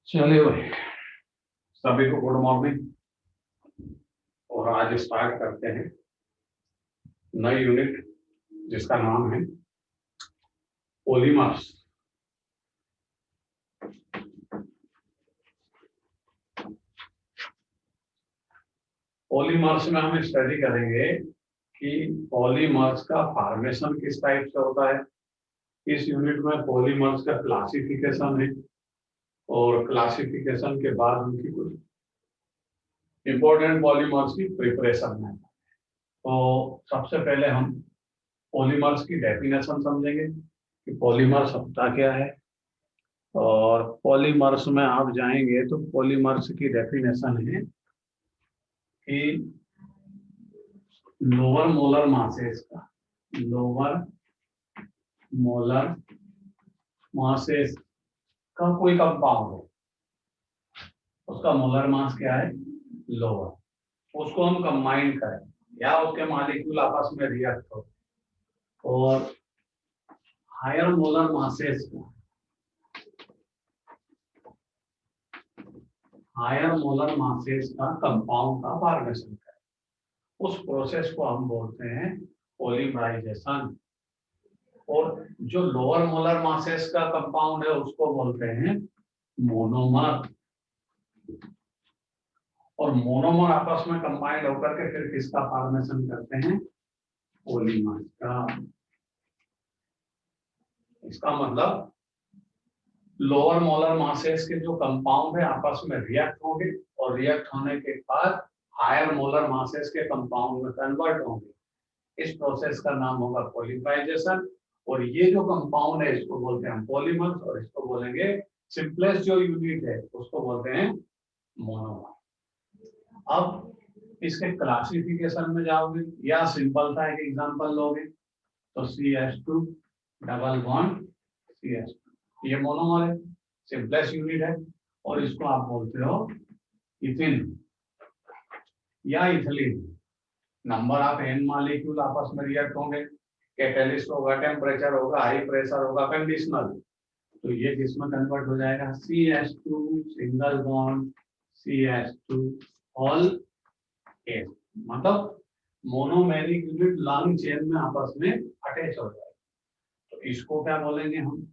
चलिए भाई, सभी को गुड मॉर्निंग। और आज स्टार्ट करते हैं नई यूनिट जिसका नाम है पॉलीमर्स। पॉलीमर्स में हम स्टडी करेंगे कि पॉलीमर्स का फॉर्मेशन किस टाइप से होता है। इस यूनिट में पॉलीमर्स का क्लासिफिकेशन है और क्लासिफिकेशन के बाद उनकी कुछ इंपॉर्टेंट पॉलीमर्स की प्रिपरेशन है। तो सबसे पहले हम पॉलीमर्स की डेफिनेशन समझेंगे कि पॉलीमर्स होता क्या है। और पॉलीमर्स में आप जाएंगे तो पॉलीमर्स की डेफिनेशन है कि लोअर मोलर मासेस का कोई कंपाउंड है, उसका मोलर मास क्या है, लोअर, उसको हम कंबाइन करें या उसके मॉलिक्यूल आपस में रिएक्ट हो और हायर मोलर मासेस का कंपाउंड का फॉर्मेशन करें। उस प्रोसेस को हम बोलते हैं पॉलीमराइजेशन। और जो लोअर मोलर मासेस का कंपाउंड है उसको बोलते हैं मोनोमर। और मोनोमर आपस में कंबाइंड होकर के फिर किसका फॉर्मेशन करते हैं, पॉलीमर का। इसका मतलब लोअर मोलर मासेस के जो कंपाउंड है आपस में रिएक्ट होंगे और रिएक्ट होने के बाद हायर मोलर मासेस के कंपाउंड में कन्वर्ट होंगे। इस प्रोसेस का नाम होगा पॉलीमराइजेशन। और ये जो कंपाउंड है इसको बोलते हैं पॉलीमर्स और इसको बोलेंगे सिंपलेस्ट जो यूनिट है उसको बोलते हैं मोनोमर। अब इसके क्लासिफिकेशन में जाओगे या सिंपल सा एक एग्जांपल लोगे तो CH2 डबल बॉन्ड CH2, ये मोनोमर है, सिंपलेस्ट यूनिट है। और इसको आप बोलते हो इथिन या ethylene. Number of n molecule आपस में रिएक्ट होंगे, कैटलिस्ट होगा, टेम्परेचर होगा, हाई प्रेशर होगा, कंडीशनल, तो ये किसमें कन्वर्ट हो जाएगा, CH2 single bond CH2 all S. मतलब मोनोमेरिक यूनिट लॉन्ग चेन में आपस में अटैच हो जाएगा। तो इसको क्या बोलेंगे हम,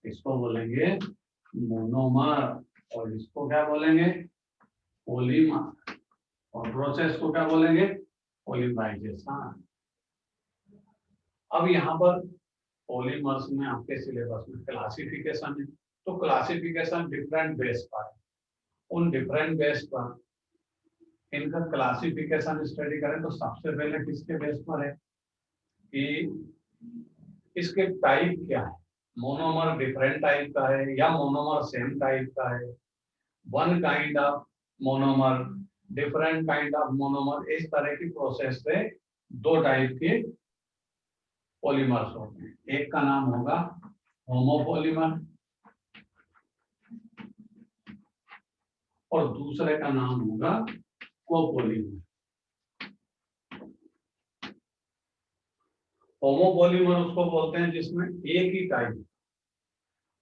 इसको बोलेंगे मोनोमर और इसको क्या बोलेंगे, पॉलीमर। और प्रोसेस को क्या बोलेंगे, पॉलीमराइजेशन। अब यहाँ पर पॉलीमर्स में आपके सिलेबस में क्लासिफिकेशन है, तो क्लासिफिकेशन डिफरेंट बेस पर है। उन डिफरेंट बेस पर इनका क्लासिफिकेशन स्टडी करें तो सबसे पहले किसके बेस पर है कि इसके टाइप क्या है, मोनोमर डिफरेंट टाइप का है या मोनोमर सेम टाइप का है, one kind of monomer, different kind of monomer. इस तरह की प्रोसेस से दो टाइप के पॉलीमर्स होते हैं। एक का नाम होगा होमोपॉलीमर और दूसरे का नाम होगा कोपॉलीमर। होमोपॉलीमर उसको बोलते हैं जिसमें एक ही टाइप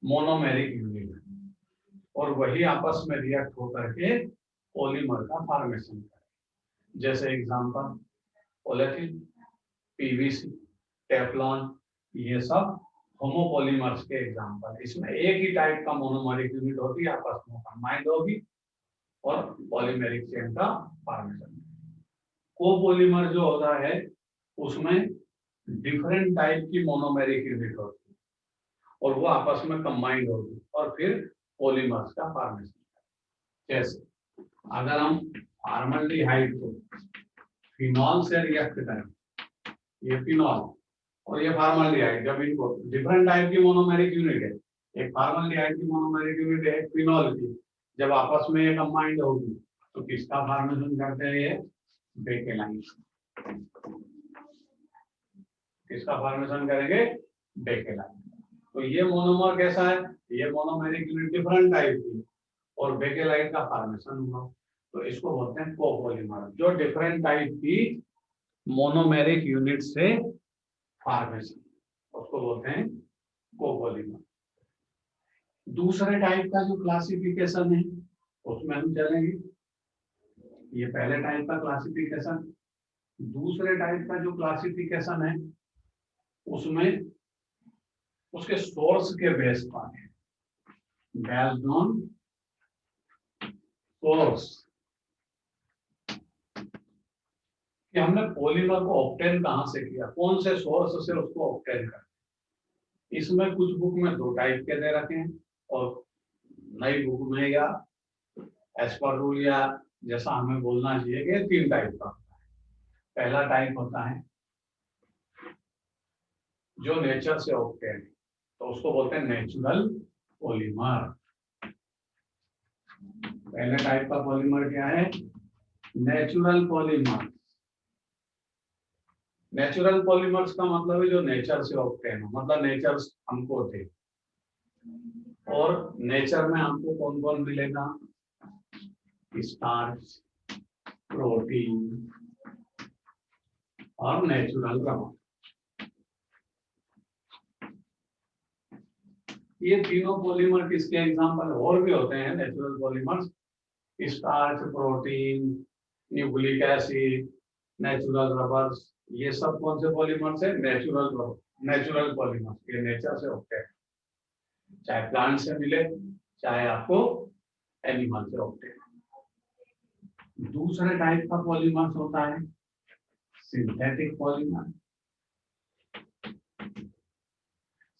मोनोमेरिक यूनिट है और वही आपस में रिएक्ट होकर के पॉलीमर का फॉर्मेशन करे। जैसे एग्जांपल पॉलीथीन, PVC, टेफ्लॉन, ये सब होमोपॉलीमर्स के एग्जांपल। इसमें एक ही टाइप का मोनोमेरिक यूनिट होती है, आपस में कंबाइंड होगी और पॉलीमेरिक चेन का फॉर्मेशन। कोपॉलीमर जो होता है उसमें डिफरेंट टाइप की मोनोमेरिक यूनिट होती है और वो आपस में कंबाइंड होगी और फिर पॉलीमर्स का फॉर्मेशन। जैसे अगर हम फॉर्मल्डिहाइड को फिनॉल से रिएक्ट करें, ये फिनॉल और ये फॉर्मल्डिहाइड, जब इनको डिफरेंट टाइप की मोनोमेरिक यूनिट है, एक फॉर्मल्डिहाइड की मोनोमेरिक यूनिट है, एक फिनॉल की, जब आपस में ये कंबाइंड होगी तो किसका फॉर्मेशन करते हैं, ये बेकेलाइन। किसका फॉर्मेशन करेंगे, बेकेलाइन। तो ये मोनोमर कैसा है, ये मोनोमेरिक यूनिट डिफरेंट टाइप की और बेकेलाइन का फॉर्मेशन हुआ, तो इसको बोलते हैं कोपॉलीमर। जो डिफरेंट टाइप की मोनोमेरिक यूनिट से फॉर्मेशन, उसको बोलते हैं कोपॉलीमर। दूसरे टाइप का जो क्लासिफिकेशन है उसमें हम चलेंगे। ये पहले टाइप का क्लासिफिकेशन। दूसरे टाइप का जो क्लासिफिकेशन है उसमें उसके सोर्स के बेस पर है, बेस्ड ऑन सोर्स, कि हमने पॉलीमर को ऑब्टेन कहां से किया, कौन से सोर्स से उसको ऑब्टेन कर। इसमें कुछ बुक में 2 टाइप के दे रखे हैं और नई बुक में या एज पर रूल या जैसा हमें बोलना चाहिए कि 3 टाइप का होता है। पहला टाइप होता है जो नेचर से ऑब्टेन, तो उसको बोलते हैं नेचुरल पॉलीमर। पहले टाइप का पॉलीमर क्या है? Natural polymer. नेचुरल पॉलीमर्स का मतलब है जो नेचर से ऑब्टेन हो, मतलब नेचर हमको थे। और नेचर में हमको कौन कौन मिलेगा? स्टार्च, प्रोटीन और नेचुरल रबर। ये तीनों पॉलीमर किसके एग्जांपल? और भी होते हैं natural polymers, starch, protein, nucleic acid, natural rubbers. ये सब कौन से पॉलीमर्स है? Natural polymers. ये नेचर से होते हैं, चाहे प्लांट से मिले चाहे आपको एनिमल से होते हैं। दूसरे टाइप का पॉलीमर्स होता है सिंथेटिक पॉलीमर।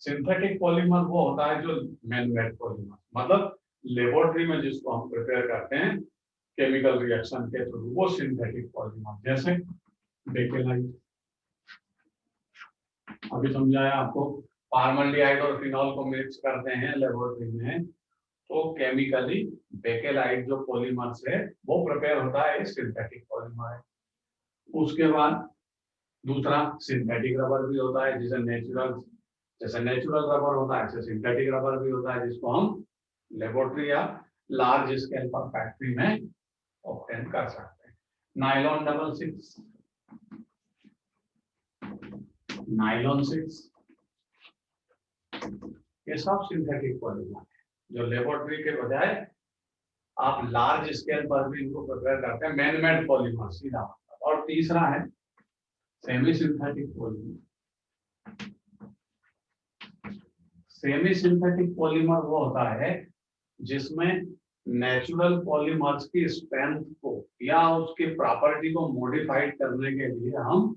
सिंथेटिक पॉलीमर वो होता है जो मैन मेड पॉलीमर, मतलब लेबोरेटरी में जिसको हम प्रिपेयर करते हैं केमिकल रिएक्शन के थ्रू, वो सिंथेटिक पॉलीमर। जैसे बेकेलाइट, अभी समझाया आपको, फॉर्मल्डिहाइड और फिनॉल को मिक्स करते हैं लेबोरेटरी में, तो केमिकली बेकेलाइट जो पॉलीमर है वो प्रिपेयर होता है, सिंथेटिक पॉलीमर है। उसके बाद दूसरा सिंथेटिक रबर भी होता है, जैसे नेचुरल रबर होता है ऐसे सिंथेटिक रबर भी होता है, जिसको हम लेबोरेटरी या लार्ज स्केल पर फैक्ट्री में ऑब्टेन कर सकते हैं। नायलॉन 66, नायलॉन 6, ये सब सिंथेटिक पॉलीमर है जो लेबोरेटरी के बजाय आप लार्ज स्केल पर भी इनको प्रिपेयर करते हैं, मैन मेड पॉलीमर सीधा। और तीसरा है semi synthetic polymer. Semi synthetic polymer वो होता है जिसमें नेचुरल पॉलीमर्स की स्ट्रेंथ को या उसकी प्रॉपर्टी को मॉडिफाइड करने के लिए हम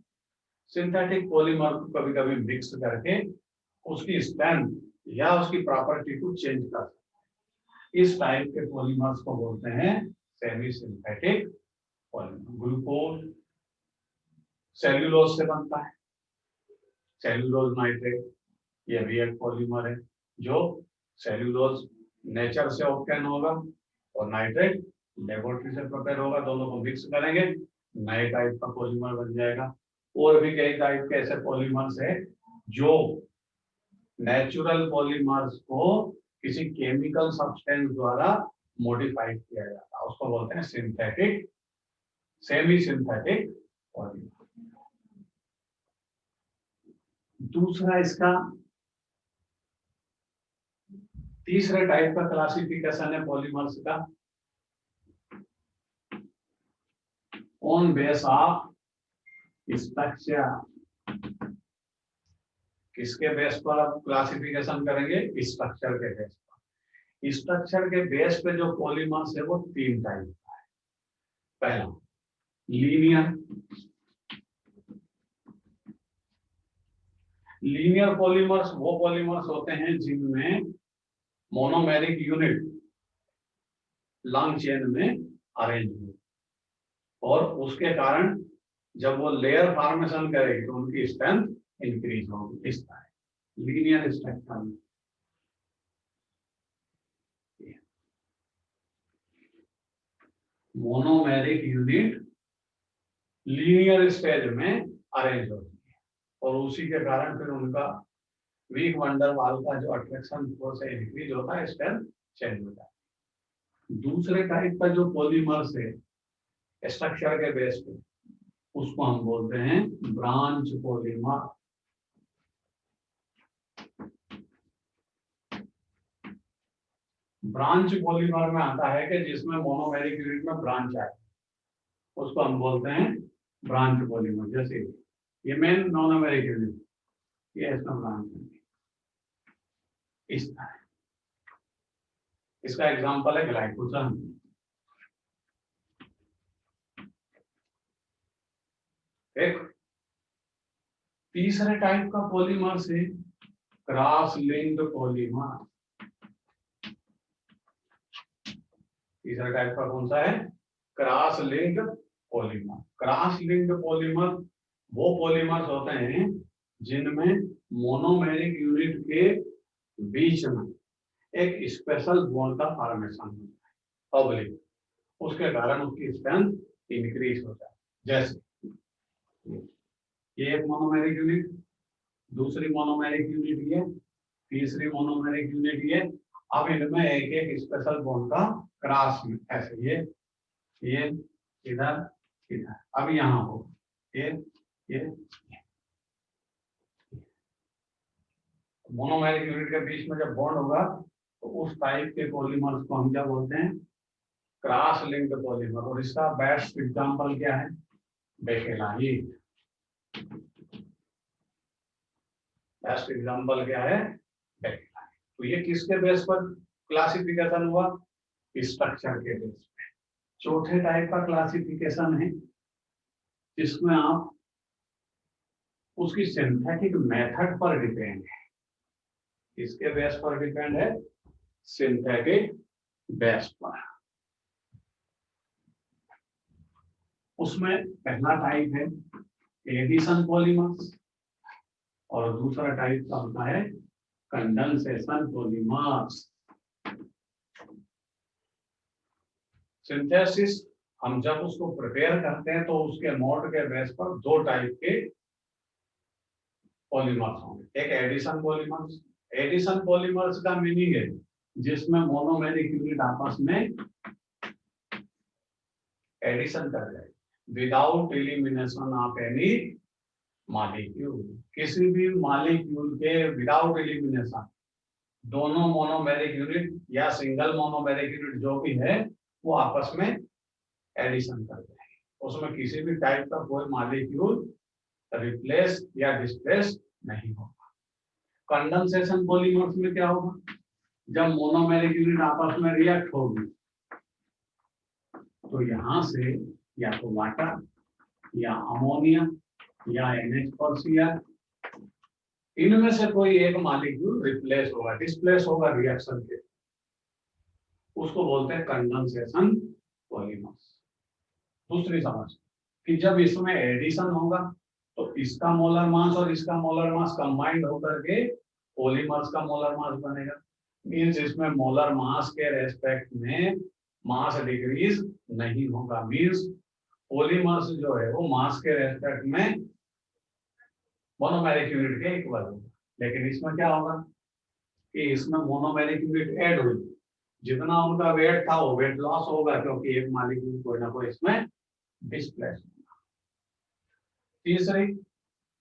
सिंथेटिक पॉलीमर को कभी कभी मिक्स करके उसकी स्ट्रेंथ या उसकी प्रॉपर्टी को चेंज कर सकते हैं। इस टाइप के पॉलीमर्स को बोलते हैं semi synthetic polymer. Glucose cellulose से बनता है, सेल्यूलोज नाइट्रेट, ये भी एक पॉलीमर है जो सेल्यूलोज नेचर से ऑब्टेन होगा और नाइट्रेट लेबोरेटरी से प्रिपेयर होगा, दोनों को मिक्स करेंगे नए टाइप का पॉलीमर बन जाएगा। और भी कई टाइप के ऐसे पॉलीमर्स है जो नेचुरल पॉलीमर्स को किसी केमिकल सब्सटेंस द्वारा मॉडिफाइड किया जाता है, उसको बोलते हैं सिंथेटिक, सेमी सिंथेटिक पॉलीमर। दूसरा इसका तीसरे टाइप का क्लासिफिकेशन है पॉलीमर्स का, ऑन बेस ऑफ स्ट्रक्चर। किसके बेस पर आप क्लासिफिकेशन करेंगे? स्ट्रक्चर के बेस पर। स्ट्रक्चर के बेस पे जो पॉलीमर्स है वो 3 टाइप का है। पहला लीनियर, लीनियर पॉलीमर्स वो पॉलीमर्स होते हैं जिनमें मोनोमेरिक यूनिट लॉन्ग चेन में अरेंज हो और उसके कारण जब वो लेयर फॉर्मेशन करेगी तो उनकी स्ट्रेंथ इंक्रीज होगी। इस तरह linear structure. Monomeric unit linear stage में अरेंज होती है और उसी के कारण फिर उनका वीक वंडर वाल का जो अट्रैक्शन फोर्स है इंक्रीज होता है, स्ट्रेंथ चेंज हो जाता है। दूसरे टाइप का जो पॉलीमर्स है स्ट्रक्चर के बेस पे, उसको हम बोलते हैं ब्रांच पॉलीमर। ब्रांच पॉलीमर में आता है कि जिसमें मोनोमेरिक यूनिट में ब्रांच आए, उसको हम बोलते हैं ब्रांच पॉलीमर। जैसे ये मेन मोनोमेरिक यूनिट, ये इसका ब्रांच है, इस तरह। इसका एग्जांपल है ग्लाइकोजन। एक तीसरे टाइप का पॉलीमर से क्रॉस लिंक्ड पॉलीमर। तीसरा टाइप का कौन सा है? Cross linked polymer. Cross linked polymer वो पॉलीमर्स होते हैं जिनमें मोनोमेरिक यूनिट के बीच में एक स्पेशल बॉन्ड का फॉर्मेशन होता है पब्लिक, उसके कारण उसकी स्ट्रेंथ इंक्रीज होता है। जैसे ये एक मोनोमेरिक यूनिट, दूसरी मोनोमेरिक यूनिट ये, तीसरी मोनोमेरिक यूनिट ये। अब इनमें एक एक स्पेशल बॉन्ड का क्रॉस में, ऐसे ये इधर इधर, अब यहाँ हो ये मोनोमेरिक यूनिट के बीच में जब बॉन्ड होगा तो उस टाइप के पॉलीमर्स को हम क्या बोलते हैं? Cross linked polymer. और इसका बेस्ट एग्जांपल क्या है? बेकेलाइट। बेस्ट एग्जांपल क्या है? बेकेलाइट। तो ये किसके बेस पर क्लासिफिकेशन हुआ? स्ट्रक्चर के बेस पे। चौथे टाइप का क्लासिफिकेशन है जिसमें आप उसकी सिंथेटिक मेथड पर डिपेंड है। इसके बेस पर डिपेंड है? सिंथेटिक बेस पर। उसमें पहला टाइप है एडिशन पॉलीमर्स और दूसरा टाइप का होता है कंडेंसेशन पॉलीमर्स। सिंथेसिस हम जब उसको प्रिपेयर करते हैं तो उसके मोड के बेस पर दो टाइप के पॉलीमर्स होंगे। एक एडिशन पॉलीमर्स। एडिशन पॉलीमर्स का मीनिंग है जिसमें मोनोमेरिक यूनिट आपस में एडिशन कर जाए without elimination of any molecule. किसी भी मॉलिक्यूल के विदाउट एलिमिनेशन दोनों मोनोमेरिक यूनिट या सिंगल मोनोमेरिक यूनिट जो भी है वो आपस में एडिशन करते हैं। उसमें किसी भी टाइप का कोई मॉलिक्यूल रिप्लेस या डिस्प्लेस नहीं होगा। कंडेंसेशन पॉलीमर्स में क्या होगा? जब मोनोमेरिक यूनिट आपस में रिएक्ट होगी तो यहां से या तो वाटर या अमोनिया या NH4Cl, इनमें से कोई एक मॉलिक्यूल रिप्लेस होगा, डिस्प्लेस होगा रिएक्शन के, उसको बोलते हैं कंडेंसेशन पॉलीमर्स। दूसरी समझ कि जब इसमें एडिशन होगा तो इसका मोलर मास और इसका मोलर मास कंबाइंड होकर के पॉलीमर्स का मोलर मास बनेगा। मींस इसमें मोलर मास के रेस्पेक्ट में मास डिक्रीज नहीं होगा। मींस पॉलीमर्स जो है वो मास के रेस्पेक्ट में मोनोमेरिक यूनिट के इक्वल होगा। लेकिन इसमें क्या होगा कि इसमें मोनोमेरिक यूनिट ऐड हुई, जितना उनका वेट था वो वेट लॉस होगा क्योंकि एक मॉलिक्यूल कोई ना कोई इसमें डिस्प्लेस होगा। तीसरी,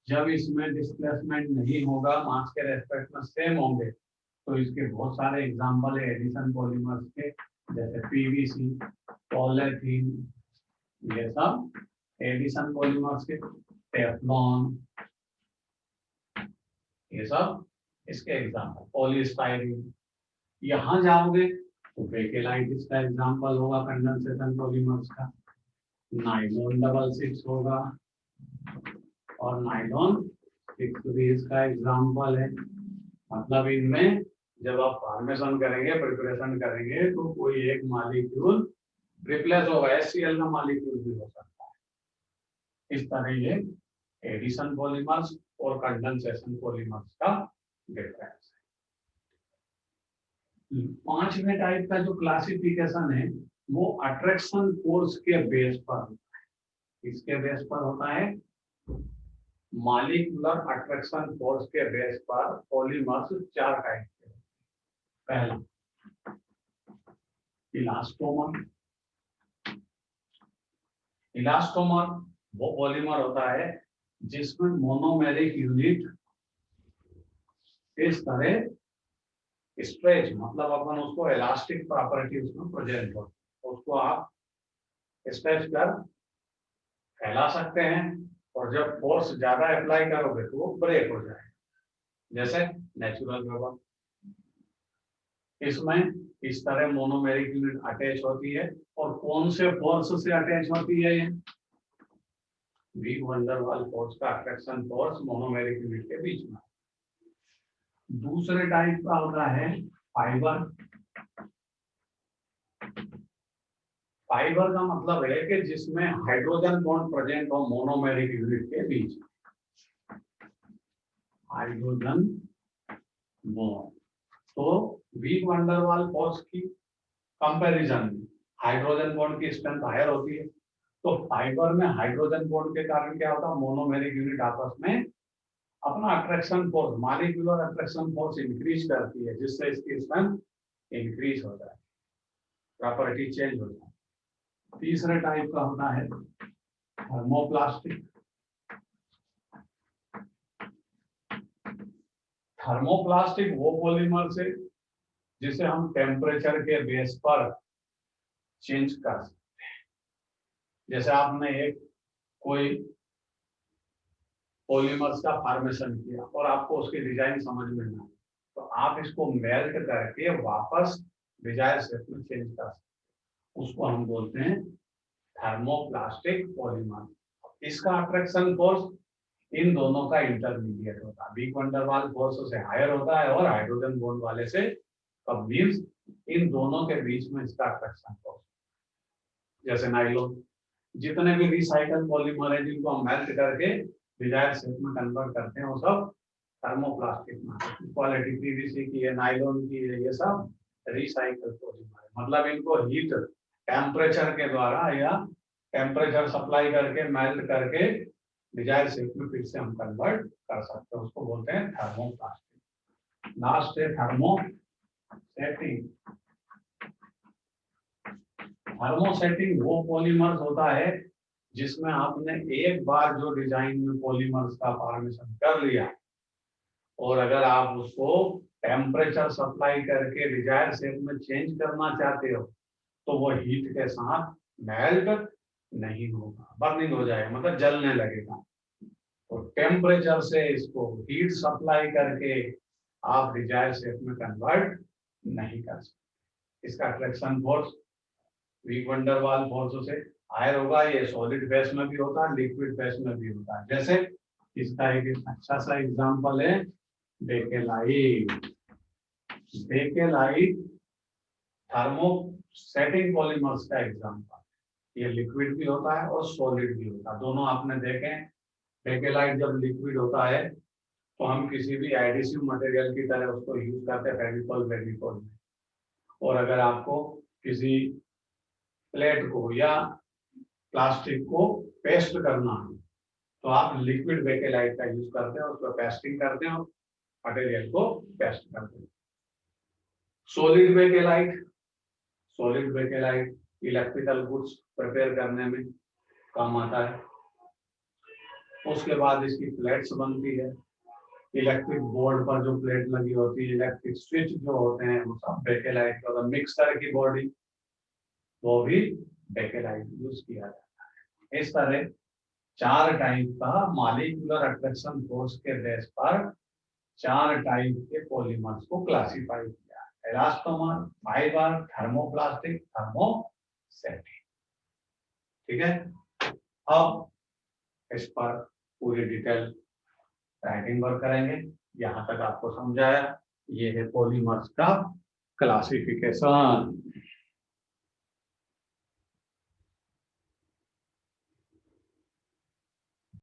जब इसमें डिस्प्लेसमेंट नहीं होगा, मास के रेस्पेक्ट में सेम होंगे, तो इसके बहुत सारे एग्जांपल है एडिशन पॉलीमर्स के, जैसे PVC, पॉलीथीन, ये सब एडिशन पॉलीमर्स के। टेफ्लॉन, ये सब इसके एग्जांपल। पॉलीस्टाइरीन, यहाँ जाओगे तो बेकेलाइट इसका एग्जांपल होगा कंडेंसेशन पॉलीमर्स का। नाइलॉन 66 होगा और नाइलॉन 6 भी इसका एग्जांपल है। मतलब इनमें जब आप फॉर्मेशन करेंगे, प्रिपरेशन करेंगे, तो कोई एक मॉलिक्यूल रिप्लेस होगा, HCl का मॉलिक्यूल भी हो सकता है। इस तरह ये एडिशन पॉलीमर्स और कंडेंसेशन पॉलीमर्स का डिफरेंस है। पांचवें टाइप का जो क्लासिफिकेशन है वो अट्रैक्शन फोर्स के बेस पर होता है। इसके बेस पर होता है मॉलिक्यूलर अट्रैक्शन फोर्स के बेस पर पॉलीमर्स चार टाइप के। पहला इलास्टोमर। इलास्टोमर वो पॉलीमर होता है जिसमें मोनोमेरिक यूनिट इस तरह स्ट्रेच मतलब अपन उसको इलास्टिक प्रॉपर्टी उसमें प्रेजेंट हो, उसको आप स्ट्रेच कर फैला सकते हैं, और जब फोर्स ज्यादा अप्लाई करोगे तो वो ब्रेक हो जाएगा, जैसे नेचुरल रबर। इसमें इस तरह मोनोमेरिक यूनिट अटैच होती है, और कौन से फोर्स से अटैच होती है? Week van der Waals force का अट्रैक्शन फोर्स मोनोमेरिक यूनिट के बीच में। दूसरे टाइप का होता है फाइबर। फाइबर का मतलब है कि जिसमें हाइड्रोजन बॉन्ड प्रेजेंट हो मोनोमेरिक यूनिट के बीच, हाइड्रोजन बॉन्ड। तो weak van der Waals force की कंपैरिजन में हाइड्रोजन बॉन्ड की स्ट्रेंथ हायर होती है, तो फाइबर में हाइड्रोजन बॉन्ड के कारण क्या होता है, मोनोमेरिक यूनिट आपस में अपना attraction force, molecular attraction force increase करती है, जिससे इसकी स्ट्रेंथ इंक्रीज होता है, प्रॉपर्टी चेंज होता है। तीसरे टाइप का होता है थर्मोप्लास्टिक। थर्मोप्लास्टिक वो पॉलीमर से जिसे हम टेम्परेचर के बेस पर चेंज कर सकते हैं। जैसे आपने एक कोई पॉलीमर्स का फॉर्मेशन किया और आपको उसकी डिजाइन समझ में ना, तो आप इसको मेल्ट करके वापस डिजायर शेप में चेंज कर सकते हैं, उसको हम बोलते हैं थर्मोप्लास्टिक पॉलीमर। इसका अट्रैक्शन फोर्स इन दोनों का इंटरमीडिएट होता है, week van der Waals force से हायर होता है और हाइड्रोजन बॉन्ड वाले से कम, मींस इन दोनों के बीच में इसका अट्रैक्शन फोर्स। जैसे नाइलॉन, जितने भी रिसाइकल पॉलीमर है जिनको हम मेल्ट करके डिजायर शेप में कन्वर्ट करते हैं, वो सब थर्मोप्लास्टिक में। क्वालिटी पीवीसी की है, नाइलॉन की है, ये सब रिसाइकल पॉलीमर है। मतलब इनको हीट टेम्परेचर के द्वारा या टेम्परेचर सप्लाई करके मेल्ट करके डिजायर शेप में फिर से हम कन्वर्ट कर सकते हैं, उसको बोलते हैं थर्मोप्लास्टिक। लास्ट है थर्मोसेटिंग। थर्मोसेटिंग वो पॉलीमर्स होता है जिसमें आपने एक बार जो डिजाइन में पॉलीमर्स का फॉर्मेशन कर लिया, और अगर आप उसको टेम्परेचर सप्लाई करके डिजायर शेप में चेंज करना चाहते हो, तो वो हीट के साथ मेल्ट नहीं होगा, बर्निंग हो जाएगा, मतलब जलने लगेगा। तो टेम्परेचर से इसको हीट सप्लाई करके आप डिजायर शेप में कन्वर्ट नहीं कर सकते। इसका attraction force week van der Waals force से हायर होगा। ये सॉलिड फेस में भी होता है, लिक्विड फेस में भी होता है। जैसे इसका एक अच्छा सा एग्जांपल है बेकेलाइट। बेकेलाइट थर्मोसेटिंग पॉलीमर्स का एग्जांपल। ये लिक्विड भी होता है और सॉलिड भी होता है, दोनों आपने देखे। बेकेलाइट जब लिक्विड होता है तो हम किसी भी एडिसिव मटेरियल की तरह उसको यूज करते हैं, फेविकॉल वेविकॉल में। और अगर आपको किसी प्लेट को या प्लास्टिक को पेस्ट करना है, तो आप लिक्विड बेकेलाइट का यूज करते हैं, उसको पेस्टिंग करते हैं और मटेरियल को पेस्ट करते हैं। Solid bakelite, solid bakelite electrical goods prepare करने में काम आता है। उसके बाद इसकी प्लेट्स बनती है, इलेक्ट्रिक बोर्ड पर जो प्लेट लगी होती है, इलेक्ट्रिक स्विच जो होते हैं, वो सब बेकेलाइट का होता है। मिक्सर की बॉडी, वो भी बेकेलाइट यूज किया जाता है। इस तरह 4 टाइप का मॉलिक्यूलर अट्रैक्शन फोर्स के बेस पर 4 टाइप के पॉलीमर्स को क्लासिफाई किया, इलास्टोमर, फाइबर, थर्मोप्लास्टिक, थर्मोसेटिंग। ठीक है, अब इस पर पूरी डिटेल राइटिंग वर्क करेंगे। यहाँ तक आपको समझाया, ये है पॉलीमर्स का क्लासिफिकेशन।